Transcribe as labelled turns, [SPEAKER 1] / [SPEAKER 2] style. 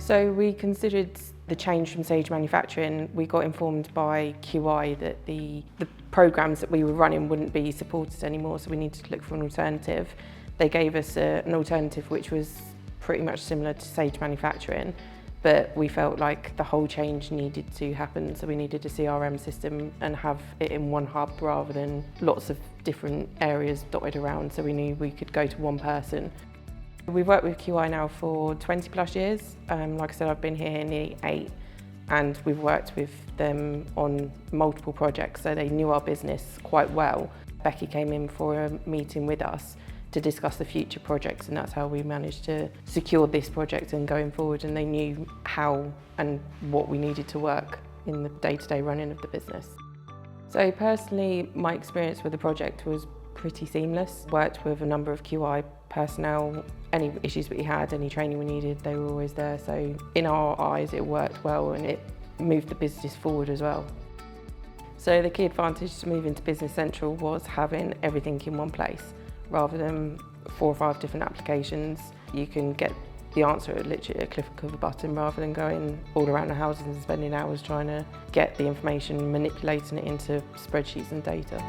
[SPEAKER 1] So we considered the change from stage manufacturing. We got informed by QI that the programs that we were running wouldn't be supported anymore, so we needed to look for an alternative. They gave us an alternative which was pretty much similar to stage manufacturing, but we felt like the whole change needed to happen, so we needed a CRM system and have it in one hub rather than lots of different areas dotted around, so we knew we could go to one person. We've worked with QI now for 20 plus years. Like I said, I've been here nearly 8, and we've worked with them on multiple projects, so they knew our business quite well. Becky came in for a meeting with us to discuss the future projects, and that's how we managed to secure this project and going forward, and they knew how and what we needed to work in the day-to-day running of the business. So personally, my experience with the project was pretty seamless. Worked with a number of QI personnel. Any issues we had, any training we needed, they were always there. So in our eyes, it worked well and it moved the business forward as well. So the key advantage to moving to Business Central was having everything in one place. Rather than 4 or 5 different applications, you can get the answer at literally a click of a button rather than going all around the houses and spending hours trying to get the information, manipulating it into spreadsheets and data.